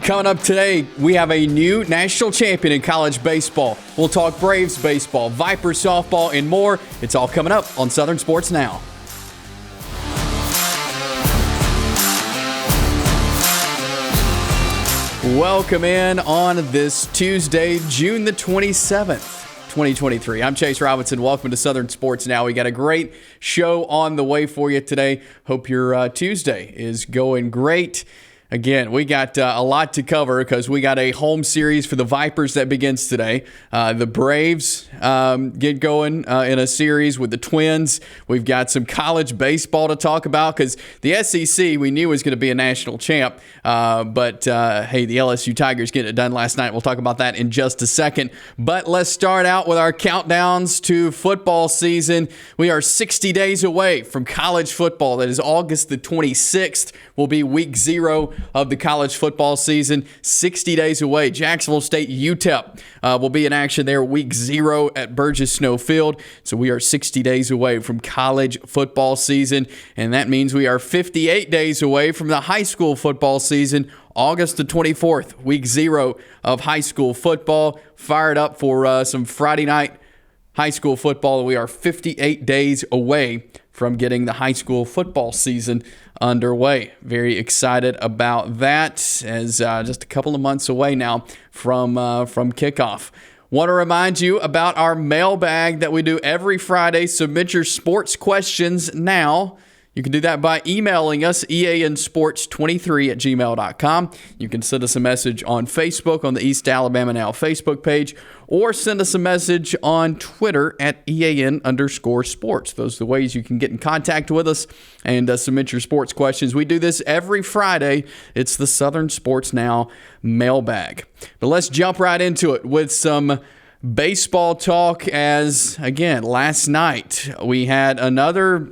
Coming up today, we have a new national champion in college baseball. We'll talk Braves baseball, Vipers softball, and more. It's all coming up on Southern Sports Now. Welcome in on this Tuesday, June the 27th. 2023. I'm Chase Robinson. Welcome to Southern Sports Now. We got a great show on the way for you today. Hope your Tuesday is going great. Again, we got a lot to cover because we got a home series for the Vipers that begins today. The Braves get going in a series with the Twins. We've got some college baseball to talk about because the SEC we knew was going to be a national champ. But hey, the LSU Tigers getting it done last night. We'll talk about that in just a second. But let's start out with our countdowns to football season. We are 60 days away from college football. That is August the 26th will be week 0 of the college football season. 60 days away. Jacksonville State UTEP will be in action there week 0 at Burgess Snow Field. So we are 60 days away from college football season, and that means we are 58 days away from the high school football season. August the 24th, week 0 of high school football. Fired up for some Friday night high school football. We are 58 days away from getting the high school football season underway. Very excited about that, as just a couple of months away now from kickoff. Want to remind you about our mailbag that we do every Friday. Submit your sports questions now. You can do that by emailing us, eansports23@gmail.com. You can send us a message on Facebook on the East Alabama Now Facebook page, or send us a message on Twitter at EAN_sports. Those are the ways you can get in contact with us and submit your sports questions. We do this every Friday. It's the Southern Sports Now mailbag. But let's jump right into it with some baseball talk, as, again, last night we had another,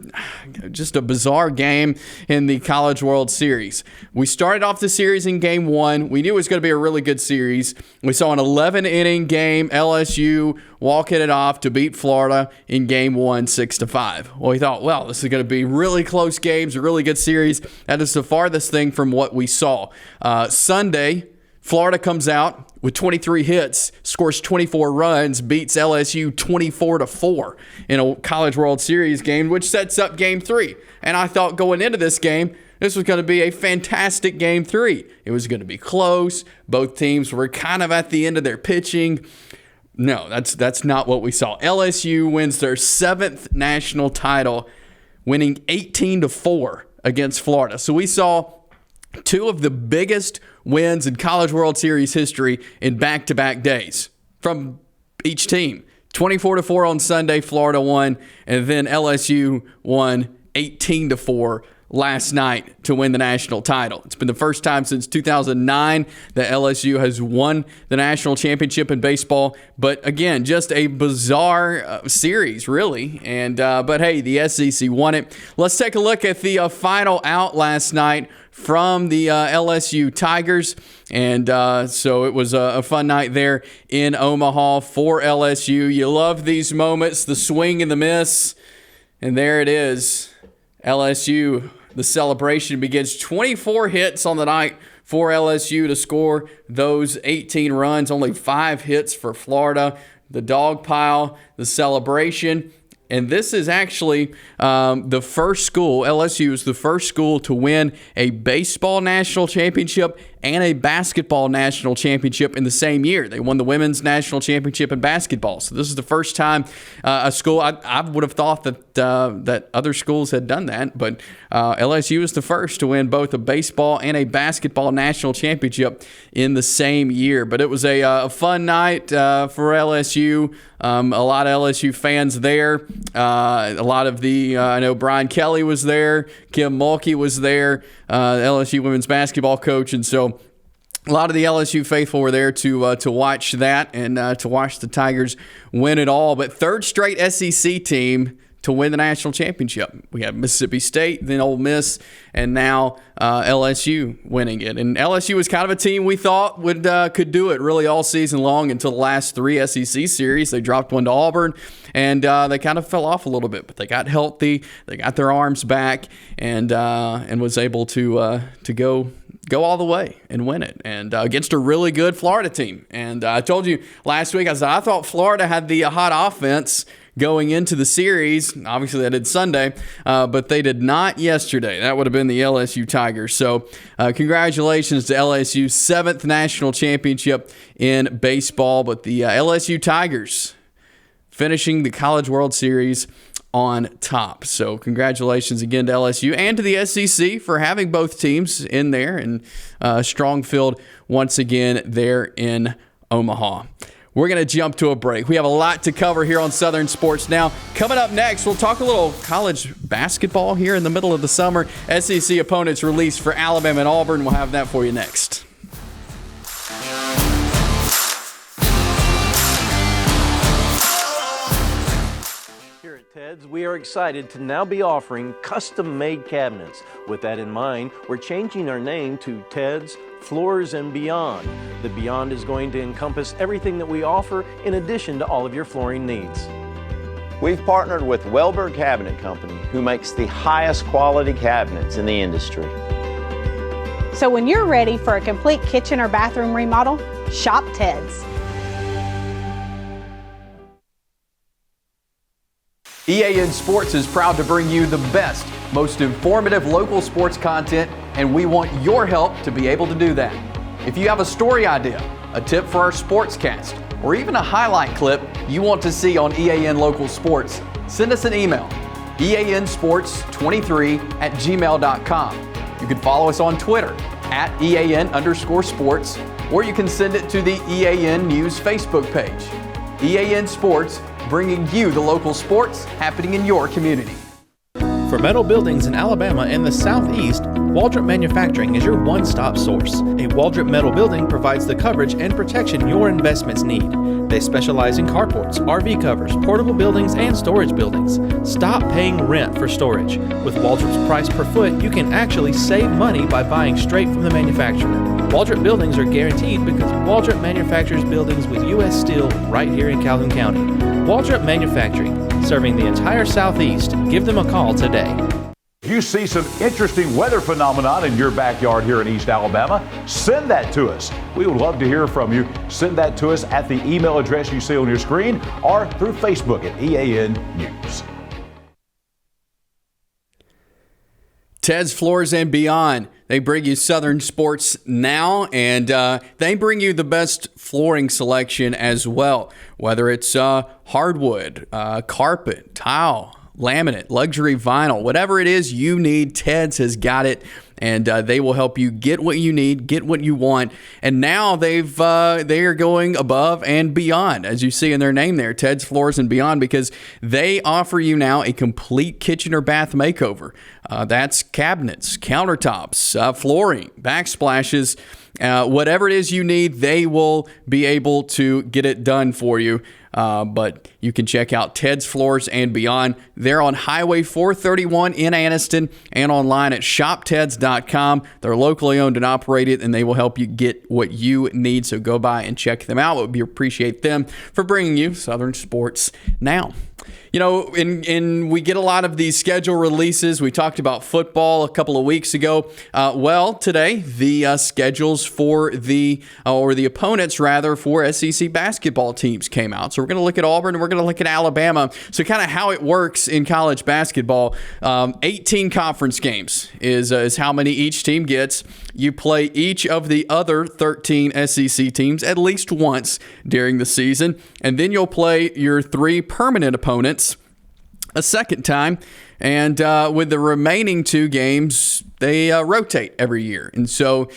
just a bizarre game in the College World Series. We started off the series in Game 1. We knew it was going to be a really good series. We saw an 11-inning game, LSU walking it off to beat Florida in Game 1, 6-5. Well, we thought, well, this is going to be really close games, a really good series. That is the farthest thing from what we saw. Sunday, Florida comes out with 23 hits, scores 24 runs, beats LSU 24-4 in a College World Series game, which sets up Game 3. And I thought going into this game, this was going to be a fantastic Game 3. It was going to be close. Both teams were kind of at the end of their pitching. No, that's not what we saw. LSU wins their 7th national title, winning 18-4 against Florida. So we saw two of the biggest wins in College World Series history in back-to-back days from each team. 24-4 on Sunday, Florida won, and then LSU won 18-4 last night to win the national title. It's been the first time since 2009 that LSU has won the national championship in baseball. But again, just a bizarre series, really. And but hey, the SEC won it. Let's take a look at the final out last night from the LSU Tigers. And so it was a fun night there in Omaha for LSU. You love these moments, the swing and the miss. And there it is. LSU, the celebration begins. 24 hits on the night for LSU to score those 18 runs. Only 5 hits for Florida. The dog pile, the celebration. And this is actually the first school, LSU is the first school to win a baseball national championship and a basketball national championship in the same year. They won the women's national championship in basketball. So this is the first time a school, I would have thought that other schools had done that, but LSU is the first to win both a baseball and a basketball national championship in the same year. But it was a fun night for LSU. A lot of LSU fans there. A lot of the, I know Brian Kelly was there. Kim Mulkey was there, LSU women's basketball coach. And so a lot of the LSU faithful were there to watch that and to watch the Tigers win it all. But third straight SEC team to win the national championship. We have Mississippi State, then Ole Miss, and now LSU winning it. And LSU was kind of a team we thought could do it really all season long until the last 3 SEC series. They dropped one to Auburn, and they kind of fell off a little bit. But they got healthy, they got their arms back, and was able to go all the way and win it, and against a really good Florida team. And I told you last week, I said I thought Florida had the hot offense going into the series. Obviously, they did Sunday, but they did not yesterday. That would have been the LSU Tigers. So congratulations to LSU, 7th national championship in baseball. But the LSU Tigers finishing the College World Series on top. So congratulations again to LSU and to the SEC for having both teams in there, and strong field once again there in Omaha. We're going to jump to a break. We have a lot to cover here on Southern Sports Now. Coming up next, we'll talk a little college basketball here in the middle of the summer. SEC opponents released for Alabama and Auburn. We'll have that for you next. Here at Ted's, we are excited to now be offering custom-made cabinets. With that in mind, we're changing our name to Ted's Floors and Beyond. The Beyond is going to encompass everything that we offer in addition to all of your flooring needs. We've partnered with Welber Cabinet Company, who makes the highest quality cabinets in the industry. So when you're ready for a complete kitchen or bathroom remodel, shop Ted's. EAN Sports is proud to bring you the best, most informative local sports content, and we want your help to be able to do that. If you have a story idea, a tip for our sportscast, or even a highlight clip you want to see on EAN Local Sports, send us an email, eansports23@gmail.com. You can follow us on Twitter @EAN_sports, or you can send it to the EAN News Facebook page. EAN Sports, bringing you the local sports happening in your community. For metal buildings in Alabama and the Southeast, Waldrop Manufacturing is your one-stop source. A Waldrop metal building provides the coverage and protection your investments need. They specialize in carports, RV covers, portable buildings, and storage buildings. Stop paying rent for storage. With Waldrop's price per foot, you can actually save money by buying straight from the manufacturer. Waldrop buildings are guaranteed because Waldrop manufactures buildings with U.S. steel right here in Calhoun County. Waldrop Manufacturing, serving the entire Southeast. Give them a call today. If you see some interesting weather phenomenon in your backyard here in East Alabama, send that to us. We would love to hear from you. Send that to us at the email address you see on your screen or through Facebook at EAN News. Ted's Floors and Beyond. They bring you Southern Sports Now, and they bring you the best flooring selection as well, whether it's hardwood, carpet, tile, laminate, luxury vinyl, whatever it is you need, Ted's has got it, and they will help you get what you need, get what you want. And now they are going above and beyond, as you see in their name there, Ted's Floors and Beyond, because they offer you now a complete kitchen or bath makeover. That's cabinets, countertops, flooring, backsplashes, whatever it is you need, they will be able to get it done for you. But you can check out Ted's Floors and Beyond. They're on Highway 431 in Anniston and online at shopteds.com. They're locally owned and operated, and they will help you get what you need. So go by and check them out. We appreciate them for bringing you Southern Sports Now. You know, we get a lot of these schedule releases. We talked about football a couple of weeks ago. Today, the schedules for the opponents, rather, for SEC basketball teams came out. So we're going to look at Auburn and we're going to look at Alabama. So kind of how it works in college basketball. 18 conference games is how many each team gets. You play each of the other 13 SEC teams at least once during the season, and then you'll play your 3 permanent opponents a second time. And with the remaining 2 games, they rotate every year. And so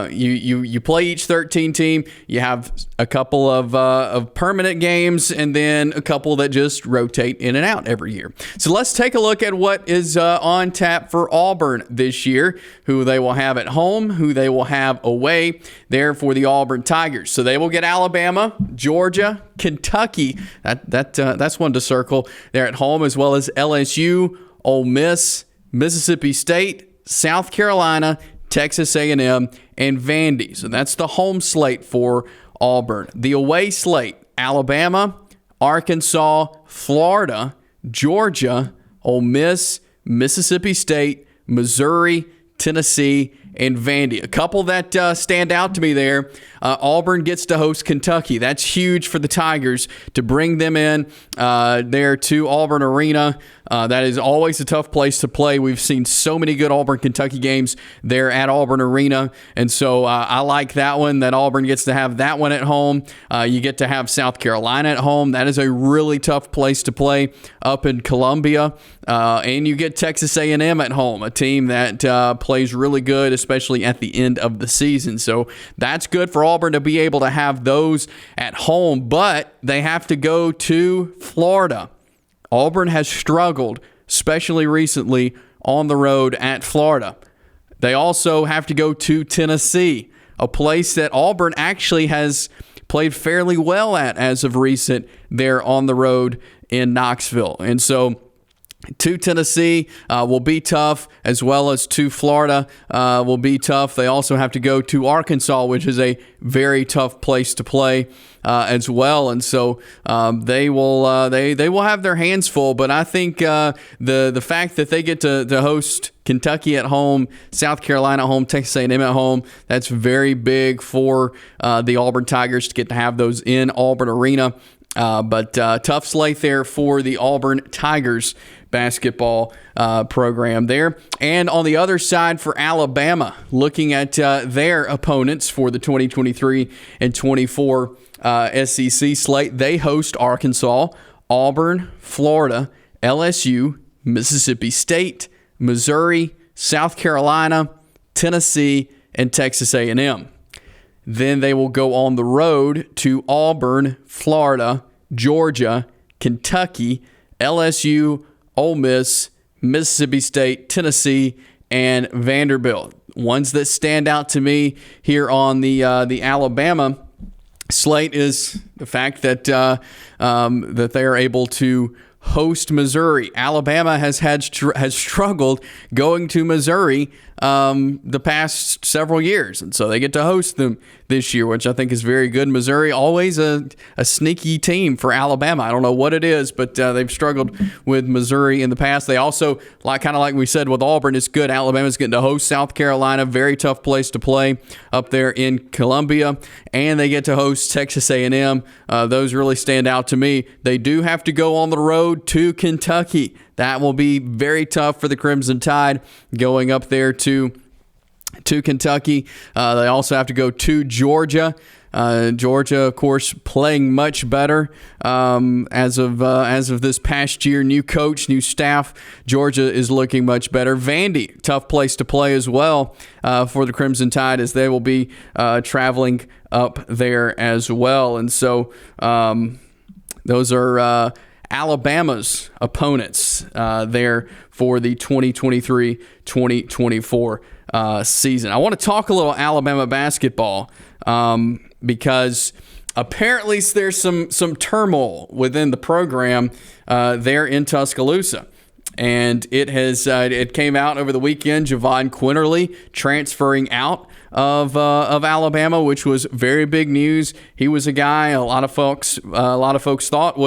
you play each 13 team. You have a couple of permanent games and then a couple that just rotate in and out every year. So let's take a look at what is on tap for Auburn this year, who they will have at home, who they will have away there for the Auburn Tigers. So they will get Alabama, Georgia, Kentucky. That's one to circle. They're at home, as well as LSU, Ole Miss, Mississippi State, South Carolina, Texas A&M, and Vandy. So that's the home slate for Auburn. The away slate: Alabama, Arkansas, Florida, Georgia, Ole Miss, Mississippi State, Missouri, Tennessee, and Vandy. A couple that stand out to me there. Auburn gets to host Kentucky. That's huge for the Tigers to bring them in there to Auburn Arena. That is always a tough place to play. We've seen so many good Auburn-Kentucky games there at Auburn Arena, and so I like that one, that Auburn gets to have that one at home. You get to have South Carolina at home. That is a really tough place to play up in Columbia. And you get Texas A&M at home, a team that plays really good, especially at the end of the season. So that's good for Auburn to be able to have those at home, but they have to go to Florida. Auburn has struggled, especially recently, on the road at Florida. They also have to go to Tennessee, a place that Auburn actually has played fairly well at as of recent there on the road in Knoxville. And so to Tennessee will be tough, as well as to Florida will be tough. They also have to go to Arkansas, which is a very tough place to play as well. And so they will have their hands full. But I think the fact that they get to host Kentucky at home, South Carolina at home, Texas A&M at home, that's very big for the Auburn Tigers to get to have those in Auburn Arena. But tough slate there for the Auburn Tigers basketball program there. And on the other side for Alabama, looking at their opponents for the 2023 and 24 SEC slate, they host Arkansas, Auburn, Florida, LSU, Mississippi State, Missouri, South Carolina, Tennessee, and Texas A&M. Then they will go on the road to Auburn, Florida, Georgia, Kentucky, LSU, Ole Miss, Mississippi State, Tennessee, and Vanderbilt. Ones that stand out to me here on the Alabama slate is the fact that that they are able to host Missouri. Alabama has struggled going to Missouri the past several years, and so they get to host them this year, which I think is very good. Missouri, always a sneaky team for Alabama. I don't know what it is, but they've struggled with Missouri in the past. They also, like we said with Auburn, it's good. Alabama's getting to host South Carolina, very tough place to play up there in Columbia, and they get to host Texas A&M. Those really stand out to me. They do have to go on the road to Kentucky. That will be very tough for the Crimson Tide going up there to Kentucky. They also have to go to Georgia. Georgia, of course, playing much better as of this past year. New coach, new staff. Georgia is looking much better. Vandy, tough place to play as well for the Crimson Tide, as they will be traveling up there as well. And so those are Alabama's opponents there for the 2023-2024 season. I want to talk a little Alabama basketball because apparently there's some turmoil within the program there in Tuscaloosa. And it came out over the weekend. Javon Quinterly transferring out of Alabama, which was very big news. He was a guy a lot of folks thought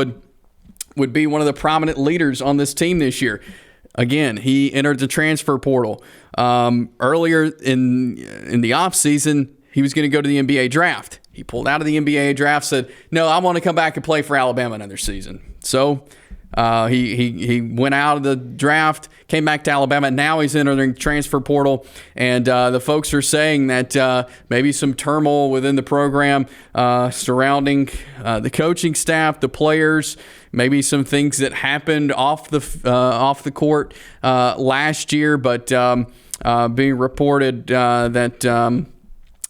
would be one of the prominent leaders on this team this year. Again, he entered the transfer portal. Earlier in the offseason, he was going to go to the NBA draft. He pulled out of the NBA draft, said, no, I want to come back and play for Alabama another season. So he went out of the draft, came back to Alabama. Now he's entering the transfer portal, and the folks are saying that maybe some turmoil within the program surrounding the coaching staff, the players, maybe some things that happened off the court last year. But being reported that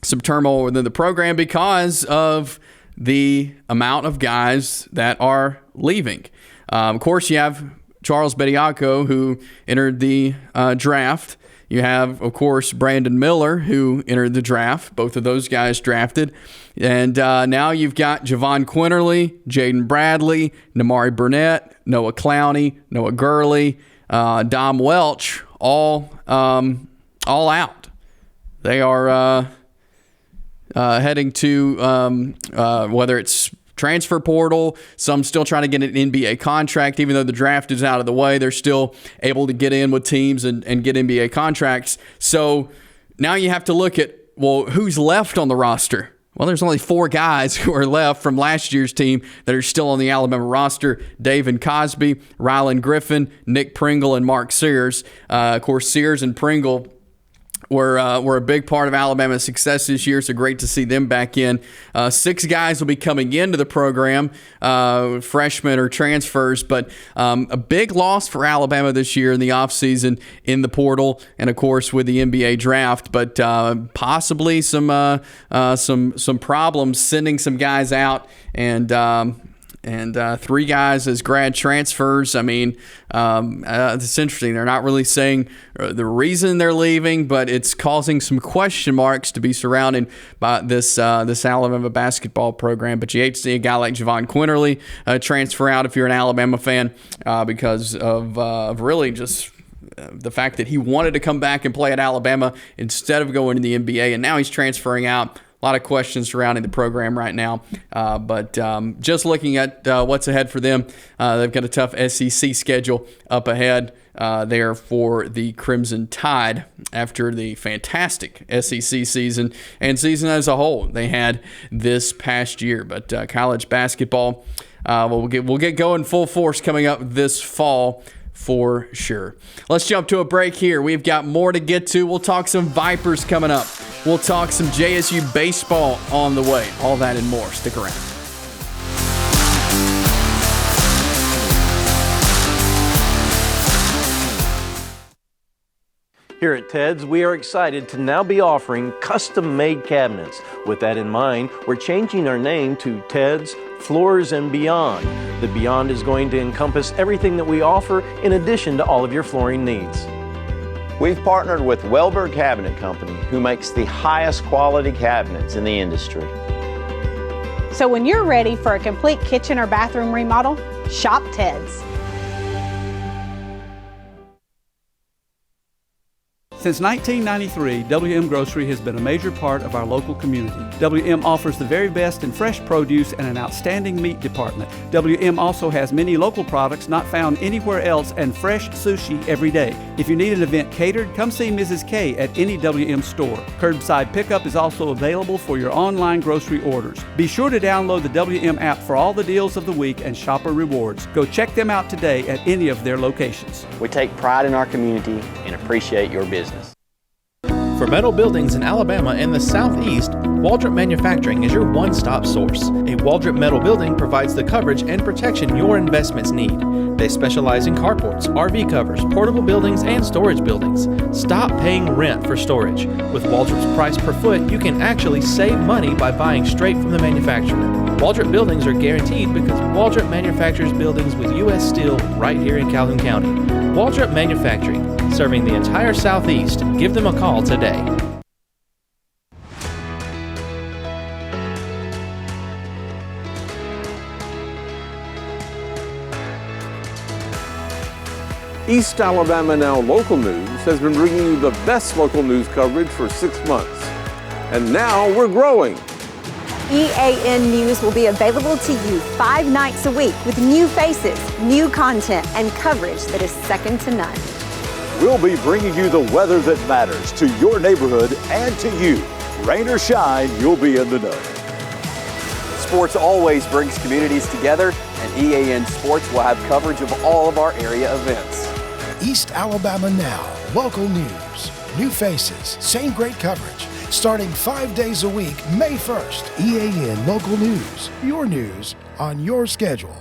some turmoil within the program because of the amount of guys that are leaving. Of course, you have Charles Bediako, who entered the draft. You have, of course, Brandon Miller, who entered the draft. Both of those guys drafted. And now you've got Javon Quinterly, Jaden Bradley, Namari Burnett, Noah Clowney, Noah Gurley, Dom Welch, all out. They are heading to whether it's transfer portal, some still trying to get an NBA contract. Even though the draft is out of the way, they're still able to get in with teams and get NBA contracts. So now you have to look at, well, who's left on the roster? Well, there's only 4 guys who are left from last year's team that are still on the Alabama roster: David Cosby, Rylan Griffin, Nick Pringle, and Mark Sears. Of course, Sears and Pringle were a big part of Alabama's success this year, so great to see them back in. 6 guys will be coming into the program, freshmen or transfers, but a big loss for Alabama this year in the offseason in the portal and, of course, with the NBA draft, but possibly some problems sending some guys out and 3 guys as grad transfers. I mean, it's interesting. They're not really saying the reason they're leaving, but it's causing some question marks to be surrounded by this Alabama basketball program. But you hate to see a guy like Javon Quinterly transfer out if you're an Alabama fan because of really just the fact that he wanted to come back and play at Alabama instead of going to the NBA, and now he's transferring out. A lot of questions surrounding the program right now, but just looking at what's ahead for them, they've got a tough SEC schedule up ahead there for the Crimson Tide after the fantastic SEC season and season as a whole they had this past year. But college basketball, we'll get going full force coming up this fall for sure. Let's jump to a break here. We've got more to get to. We'll talk some Vipers coming up. We'll talk some JSU baseball on the way. All that and more. Stick around. Here at Ted's, we are excited to now be offering custom-made cabinets. With that in mind, we're changing our name to Ted's Floors and Beyond. The Beyond is going to encompass everything that we offer in addition to all of your flooring needs. We've partnered with Welber Cabinet Company, who makes the highest quality cabinets in the industry. So when you're ready for a complete kitchen or bathroom remodel, shop Ted's. Since 1993, WM Grocery has been a major part of our local community. WM offers the very best in fresh produce and an outstanding meat department. WM also has many local products not found anywhere else and fresh sushi every day. If you need an event catered, come see Mrs. K at any WM store. Curbside pickup is also available for your online grocery orders. Be sure to download the WM app for all the deals of the week and shopper rewards. Go check them out today at any of their locations. We take pride in our community and appreciate your business. For metal buildings in Alabama and the Southeast, Waldrop Manufacturing is your one-stop source. A Waldrop metal building provides the coverage and protection your investments need. They specialize in carports, RV covers, portable buildings, and storage buildings. Stop paying rent for storage. With Waldrop's price per foot, you can actually save money by buying straight from the manufacturer. Waldrop buildings are guaranteed because Waldrop manufactures buildings with U.S. steel right here in Calhoun County. Waldrop Manufacturing, serving the entire Southeast. Give them a call today. East Alabama Now Local News has been bringing you the best local news coverage for 6 months. And now we're growing. EAN News will be available to you 5 nights a week with new faces, new content, and coverage that is second to none. We'll be bringing you the weather that matters to your neighborhood and to you. Rain or shine, you'll be in the know. Sports always brings communities together, and EAN Sports will have coverage of all of our area events. East Alabama Now, local news, new faces, same great coverage. Starting 5 days a week, May 1st. EAN Local News, your news on your schedule.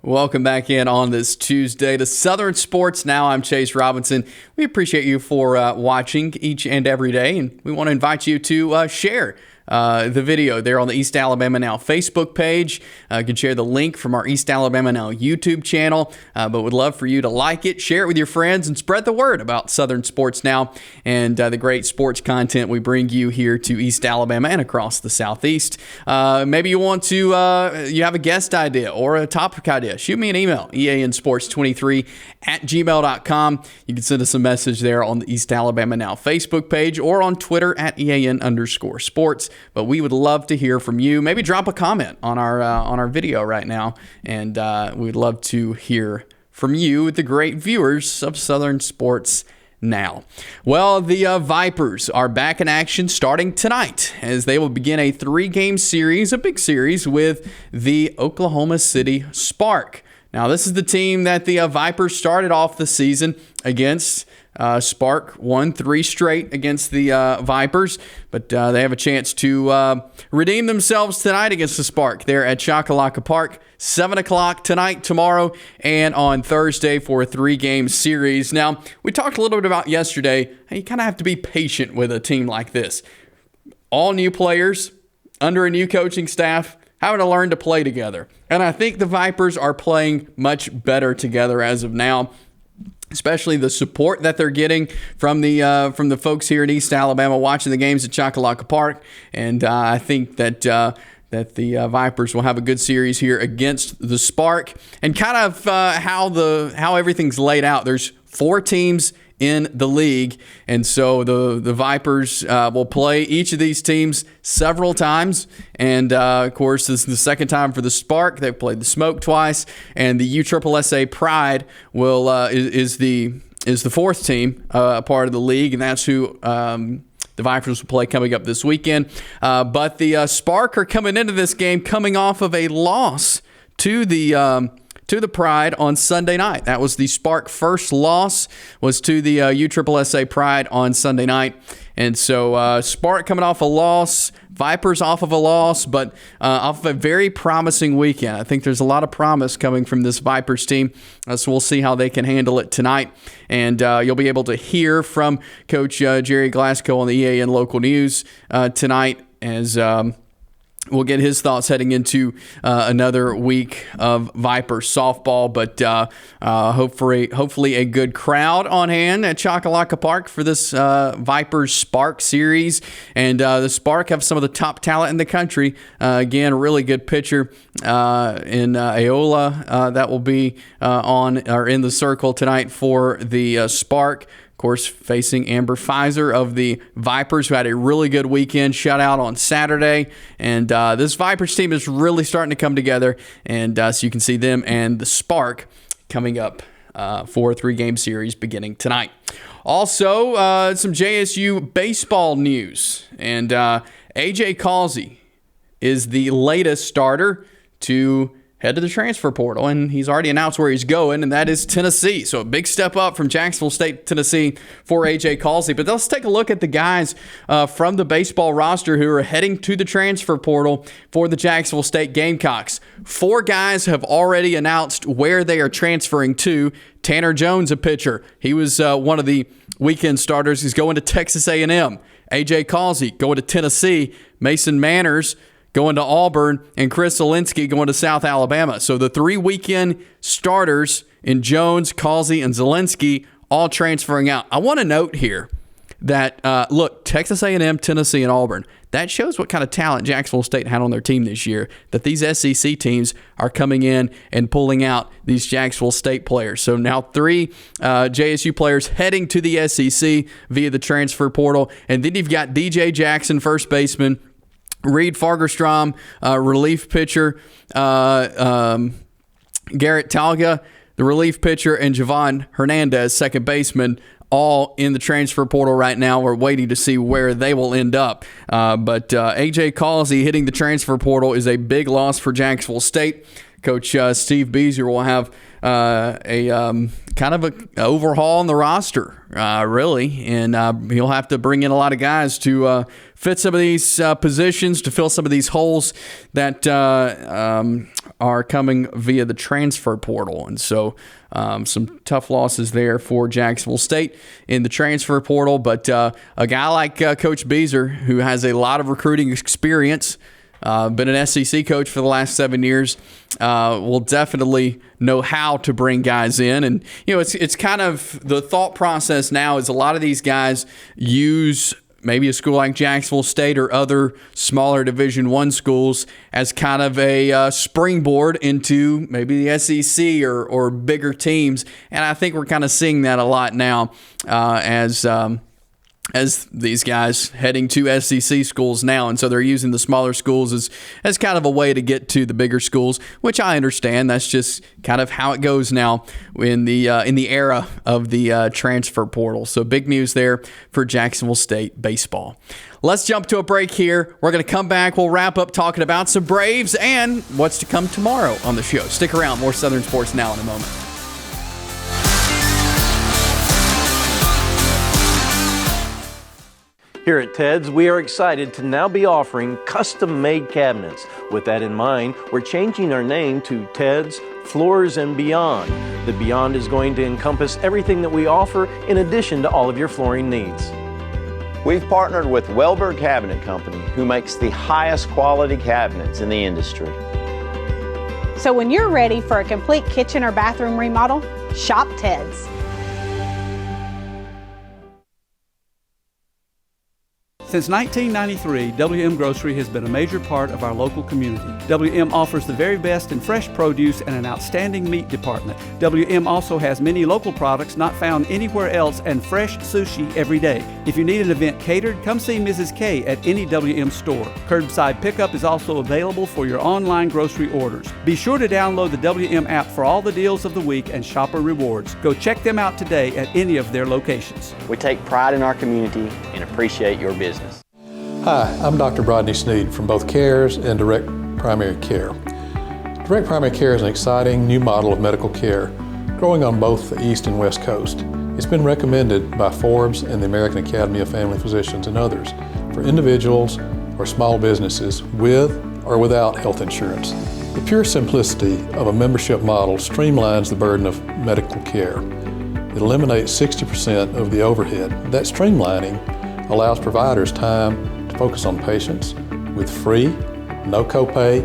Welcome back in on this Tuesday to Southern Sports Now. I'm Chase Robinson. We appreciate you for watching each and every day, and we want to invite you to share the video there on the East Alabama Now Facebook page. You can share the link from our East Alabama Now YouTube channel, but would love for you to like it, share it with your friends, and spread the word about Southern Sports Now and the great sports content we bring you here to East Alabama and across the Southeast. Maybe you want to, you have a guest idea or a topic idea, shoot me an email, eansports23@gmail.com. You can send us a message there on the East Alabama Now Facebook page or on Twitter at @EAN_sports. But we would love to hear from you. Maybe drop a comment on our video right now, and we'd love to hear from you, the great viewers of Southern Sports Now. Well, the Vipers are back in action starting tonight as they will begin a 3-game series, a big series, with the Oklahoma City Spark. Now, this is the team that the Vipers started off the season against. Spark won 3 straight against the Vipers, but they have a chance to redeem themselves tonight against the Spark there at Choccolocco Park. 7 o'clock tonight, tomorrow, and on Thursday for a 3-game series. Now, we talked a little bit about yesterday. You kind of have to be patient with a team like this. All new players, under a new coaching staff, having to learn to play together. And I think the Vipers are playing much better together as of now, especially the support that they're getting from the folks here in East Alabama watching the games at Choccolocco Park. And I think that the Vipers will have a good series here against the Spark. And kind of how everything's laid out. There's 4 teams in the league, and so the Vipers will play each of these teams several times, and of course this is the second time for the Spark. They've played the Smoke twice, and the USSSA Pride is the 4th team, part of the league, and that's who the Vipers will play coming up this weekend. But the Spark are coming into this game coming off of a loss to the Pride on Sunday night. That was the Spark first loss, was to the USSSA Pride on Sunday night. And so Spark coming off a loss, Vipers off of a loss, but off of a very promising weekend. I think there's a lot of promise coming from this Vipers team, so we'll see how they can handle it tonight. And you'll be able to hear from Coach Jerry Glasgow on the EAN Local News tonight as we'll get his thoughts heading into another week of Viper softball, but hopefully a good crowd on hand at Choccolocco Park for this Vipers Spark series. And the Spark have some of the top talent in the country. Again, a really good pitcher in Aola that will be in the circle tonight for the Spark. Of course, facing Amber Pfizer of the Vipers, who had a really good weekend shutout on Saturday. And this Vipers team is really starting to come together. And so you can see them and the Spark coming up for a 3-game series beginning tonight. Also, some JSU baseball news. And A.J. Causey is the latest starter to head to the transfer portal, and he's already announced where he's going, and that is Tennessee. So a big step up from Jacksonville State, Tennessee for A.J. Causey. But let's take a look at the guys from the baseball roster who are heading to the transfer portal for the Jacksonville State Gamecocks. 4 guys have already announced where they are transferring to. Tanner Jones, a pitcher. He was one of the weekend starters. He's going to Texas A&M. A.J. Causey going to Tennessee. Mason Manners going to Auburn, and Chris Zielinski going to South Alabama. So the 3 weekend starters in Jones, Causey, and Zielinski all transferring out. I want to note here that, look, Texas A&M, Tennessee, and Auburn, that shows what kind of talent Jacksonville State had on their team this year, that these SEC teams are coming in and pulling out these Jacksonville State players. So now 3 JSU players heading to the SEC via the transfer portal. And then you've got DJ Jackson, first baseman, Reed Fagerstrom, relief pitcher, Garrett Talga, the relief pitcher, and Javon Hernandez, second baseman, all in the transfer portal right now. We're waiting to see where they will end up. But A.J. Causey hitting the transfer portal is a big loss for Jacksonville State. Coach Steve Beazer will have a kind of an overhaul in the roster, really. And he'll have to bring in a lot of guys to fit some of these positions, to fill some of these holes that are coming via the transfer portal. And so some tough losses there for Jacksonville State in the transfer portal. But a guy like Coach Beazer, who has a lot of recruiting experience, been an SEC coach for the last 7 years, will definitely know how to bring guys in. And, it's kind of the thought process now is a lot of these guys use maybe a school like Jacksonville State or other smaller Division I schools as kind of a springboard into maybe the SEC or bigger teams. And I think we're kind of seeing that a lot now as these guys heading to SEC schools now. And so they're using the smaller schools as kind of a way to get to the bigger schools, which I understand. That's just kind of how it goes now in the era of the transfer portal. So big news there for Jacksonville State baseball. Let's jump to a break here. We're going to come back. We'll wrap up talking about some Braves and what's to come tomorrow on the show. Stick around. More Southern Sports Now in a moment. Here at Ted's, we are excited to now be offering custom-made cabinets. With that in mind, we're changing our name to Ted's Floors and Beyond. The Beyond is going to encompass everything that we offer in addition to all of your flooring needs. We've partnered with Welber Cabinet Company, who makes the highest quality cabinets in the industry. So when you're ready for a complete kitchen or bathroom remodel, shop Ted's. Since 1993, WM Grocery has been a major part of our local community. WM offers the very best in fresh produce and an outstanding meat department. WM also has many local products not found anywhere else and fresh sushi every day. If you need an event catered, come see Mrs. K at any WM store. Curbside pickup is also available for your online grocery orders. Be sure to download the WM app for all the deals of the week and shopper rewards. Go check them out today at any of their locations. We take pride in our community and appreciate your business. Hi, I'm Dr. Brodney Sneed from both CARES and Direct Primary Care. Direct Primary Care is an exciting new model of medical care growing on both the East and West Coast. It's been recommended by Forbes and the American Academy of Family Physicians and others for individuals or small businesses with or without health insurance. The pure simplicity of a membership model streamlines the burden of medical care. It eliminates 60% of the overhead. That streamlining allows providers time to focus on patients with free, no copay,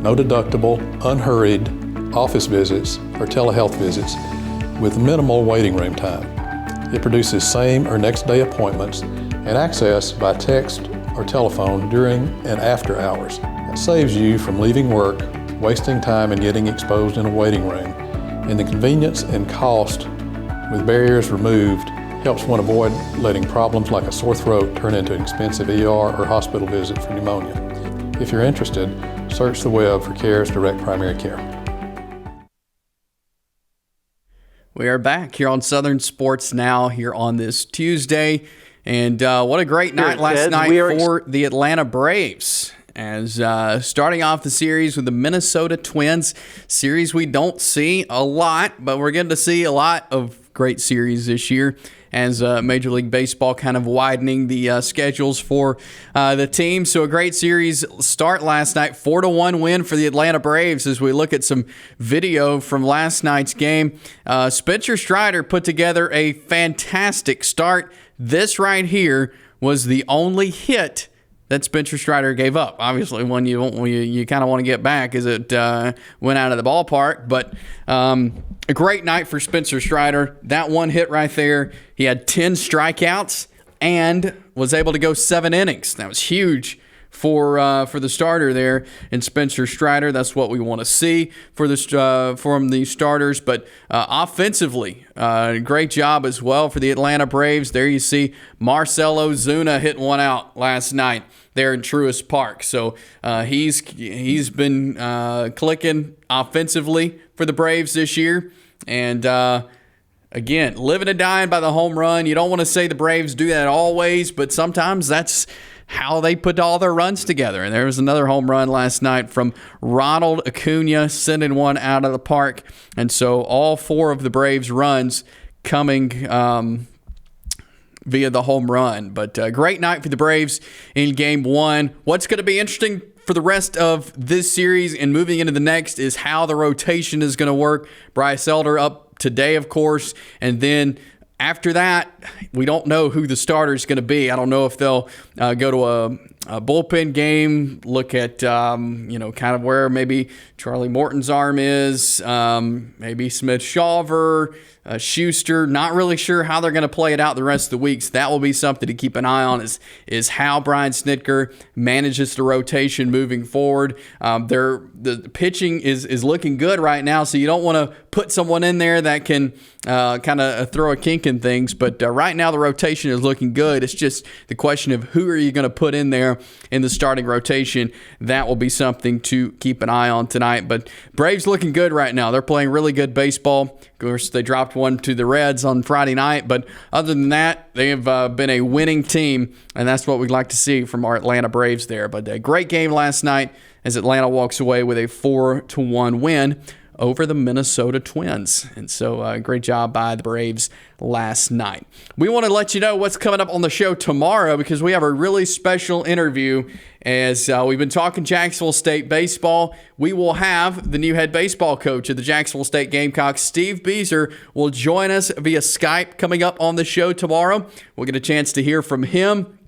no deductible, unhurried office visits or telehealth visits with minimal waiting room time. It produces same or next day appointments and access by text or telephone during and after hours. It saves you from leaving work, wasting time and getting exposed in a waiting room. And the convenience and cost with barriers removed helps one avoid letting problems like a sore throat turn into an expensive ER or hospital visit for pneumonia. If you're interested, search the web for CARES Direct Primary Care. We are back here on Southern Sports Now here on this Tuesday. And what a great night last night for the Atlanta Braves. As starting off the series with the Minnesota Twins, series we don't see a lot, but we're getting to see a lot of great series this year as Major League Baseball kind of widening the schedules for the team. So a great series start last night, 4-1 win for the Atlanta Braves. As we look at some video from last night's game, Spencer Strider put together a fantastic start. This right here was the only hit that Spencer Strider gave up. Obviously, when you kind of want to get back as it went out of the ballpark. But a great night for Spencer Strider. That one hit right there, he had 10 strikeouts and was able to go 7 innings. That was huge for the starter there in Spencer Strider. That's what we want to see from the starters. But offensively, great job as well for the Atlanta Braves. There you see Marcell Ozuna hitting one out last night there in Truist Park. So he's been clicking offensively for the Braves this year. And again, living and dying by the home run. You don't want to say the Braves do that always, but sometimes that's how they put all their runs together. And there was another home run last night from Ronald Acuna, sending one out of the park. And so all 4 of the Braves' runs coming via the home run. But great night for the Braves in Game 1. What's going to be interesting for the rest of this series and moving into the next is how the rotation is going to work. Bryce Elder up today, of course, and then after that, we don't know who the starter is going to be. I don't know if they'll go to a bullpen game, look at, kind of where maybe Charlie Morton's arm is, maybe Smith-Shawver, Schuster. Not really sure how they're going to play it out the rest of the week. So that will be something to keep an eye on is how Brian Snitker manages the rotation moving forward. The pitching is looking good right now, so you don't want to put someone in there that can kind of throw a kink in things. But right now the rotation is looking good. It's just the question of who are you going to put in there in the starting rotation. That will be something to keep an eye on tonight. But Braves looking good right now. They're playing really good baseball. Of course, they dropped one to the Reds on Friday night. But other than that, they have been a winning team, and that's what we'd like to see from our Atlanta Braves there. But a great game last night as Atlanta walks away with a 4-1 win over the Minnesota Twins. And so great job by the Braves last night. We want to let you know what's coming up on the show tomorrow because we have a really special interview. As we've been talking Jacksonville State baseball, we will have the new head baseball coach of the Jacksonville State Gamecocks, Steve Beazer, will join us via Skype coming up on the show tomorrow. We'll get a chance to hear from him,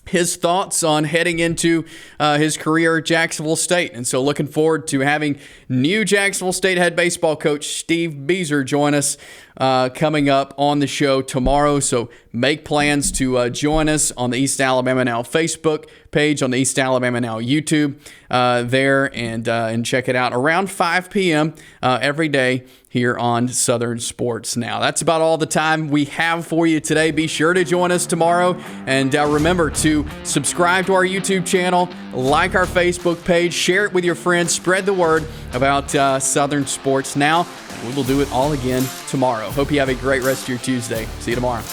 his thoughts on heading into his career at Jacksonville State. And so looking forward to having new Jacksonville State head baseball coach Steve Beazer join us coming up on the show tomorrow. So make plans to join us on the East Alabama Now Facebook page, on the East Alabama Now YouTube there, and check it out around 5 p.m. Every day here on Southern Sports Now. That's about all the time we have for you today. Be sure to join us tomorrow, and remember to subscribe to our YouTube channel, like our Facebook page, share it with your friends, spread the word about Southern Sports Now. We will do it all again tomorrow. Hope you have a great rest of your Tuesday. See you tomorrow.